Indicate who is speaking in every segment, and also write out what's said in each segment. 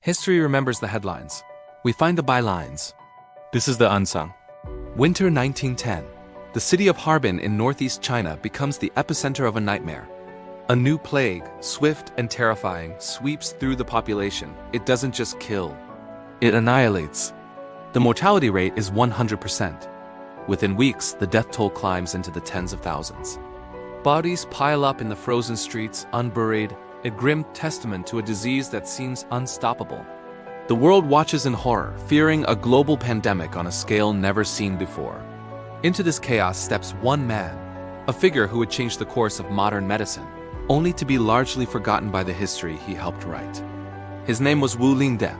Speaker 1: History remembers the headlines. We find the bylines. This is the unsung. Winter 1910. The city of Harbin in northeast China becomes the epicenter of a nightmare. A new plague, swift and terrifying, sweeps through the population. It doesn't just kill. It annihilates. The mortality rate is 100%. Within weeks, the death toll climbs into the tens of thousands. Bodies pile up in the frozen streets, unburied, a grim testament to a disease that seems unstoppable. The world watches in horror, fearing a global pandemic on a scale never seen before. Into this chaos steps one man, a figure who would change the course of modern medicine, only to be largely forgotten by the history he helped write. His name was Wu Lien-teh.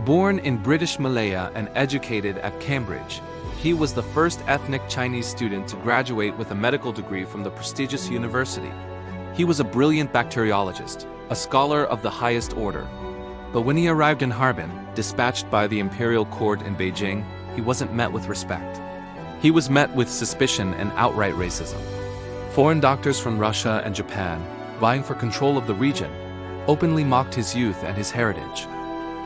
Speaker 1: Born in British Malaya and educated at Cambridge, he was the first ethnic Chinese student to graduate with a medical degree from the prestigious university. He was a brilliant bacteriologist, a scholar of the highest order. But when he arrived in Harbin, dispatched by the imperial court in Beijing, he wasn't met with respect. He was met with suspicion and outright racism. Foreign doctors from Russia and Japan, vying for control of the region, openly mocked his youth and his heritage.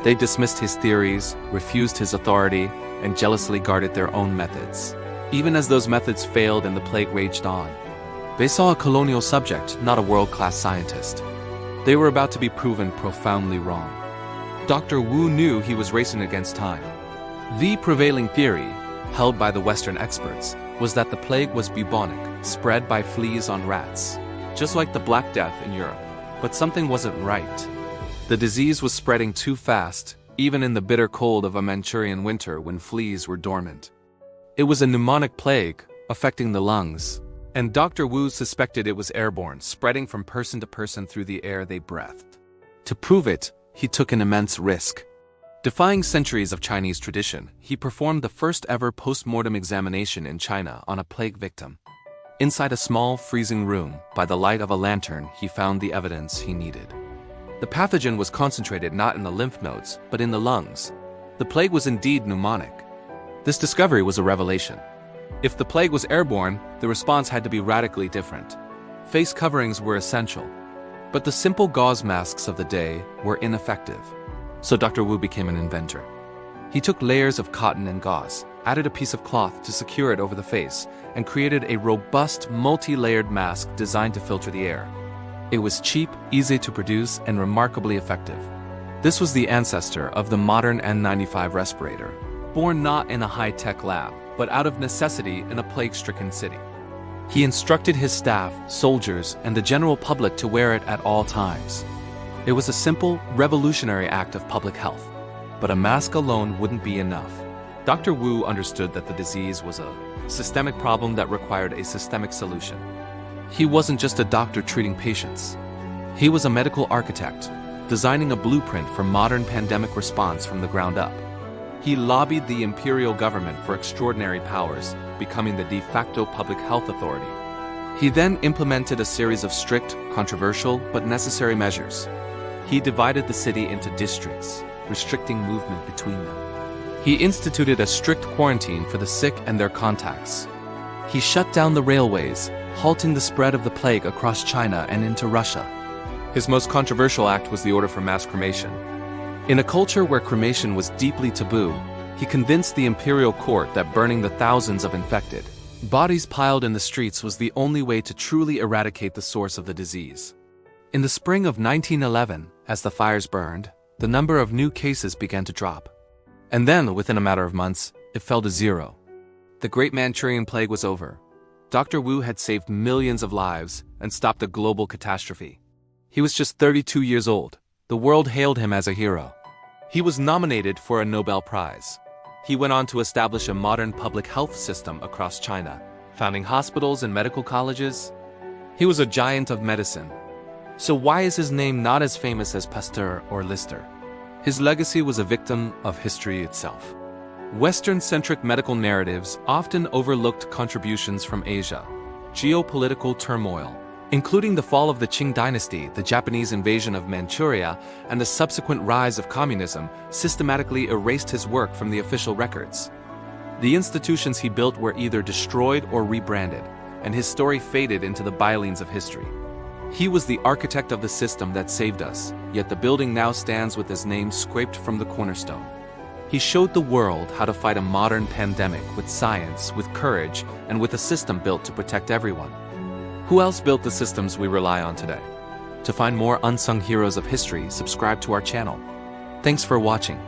Speaker 1: They dismissed his theories, refused his authority, and jealously guarded their own methods. Even as those methods failed and the plague raged on, they saw a colonial subject, not a world-class scientist. They were about to be proven profoundly wrong. Dr. Wu knew he was racing against time. The prevailing theory, held by the Western experts, was that the plague was bubonic, spread by fleas on rats, just like the Black Death in Europe. But something wasn't right. The disease was spreading too fast, even in the bitter cold of a Manchurian winter when fleas were dormant. It was a pneumonic plague, affecting the lungs, and Dr. Wu suspected it was airborne, spreading from person to person through the air they breathed. To prove it, he took an immense risk. Defying centuries of Chinese tradition, he performed the first ever post-mortem examination in China on a plague victim. Inside a small, freezing room, by the light of a lantern, he found the evidence he needed. The pathogen was concentrated not in the lymph nodes, but in the lungs. The plague was indeed pneumonic. This discovery was a revelation. If the plague was airborne, the response had to be radically different. Face coverings were essential. But the simple gauze masks of the day were ineffective. So Dr. Wu became an inventor. He took layers of cotton and gauze, added a piece of cloth to secure it over the face, and created a robust, multi-layered mask designed to filter the air. It was cheap, easy to produce, and remarkably effective. This was the ancestor of the modern N95 respirator, born not in a high-tech lab, but out of necessity in a plague-stricken city. He instructed his staff, soldiers, and the general public to wear it at all times. It was a simple, revolutionary act of public health. But a mask alone wouldn't be enough. Dr. Wu understood that the disease was a systemic problem that required a systemic solution. He wasn't just a doctor treating patients. He was a medical architect, designing a blueprint for modern pandemic response from the ground up. He lobbied the imperial government for extraordinary powers, becoming the de facto public health authority. He then implemented a series of strict, controversial, but necessary measures. He divided the city into districts, restricting movement between them. He instituted a strict quarantine for the sick and their contacts. He shut down the railways, halting the spread of the plague across China and into Russia. His most controversial act was the order for mass cremation. In a culture where cremation was deeply taboo, he convinced the imperial court that burning the thousands of infected bodies piled in the streets was the only way to truly eradicate the source of the disease. In the spring of 1911, as the fires burned, the number of new cases began to drop. And then, within a matter of months, it fell to zero. The Great Manchurian Plague was over. Dr. Wu had saved millions of lives and stopped a global catastrophe. He was just 32 years old. The world hailed him as a hero. He was nominated for a Nobel Prize. He went on to establish a modern public health system across China, founding hospitals and medical colleges. He was a giant of medicine. So why is his name not as famous as Pasteur or Lister? His legacy was a victim of history itself. Western-centric medical narratives often overlooked contributions from Asia. Geopolitical turmoil, including the fall of the Qing dynasty, the Japanese invasion of Manchuria, and the subsequent rise of communism, systematically erased his work from the official records. The institutions he built were either destroyed or rebranded, and his story faded into the bylines of history. He was the architect of the system that saved us, yet the building now stands with his name scraped from the cornerstone. He showed the world how to fight a modern pandemic with science, with courage, and with a system built to protect everyone. Who else built the systems we rely on today? To find more unsung heroes of history, subscribe to our channel. Thanks for watching.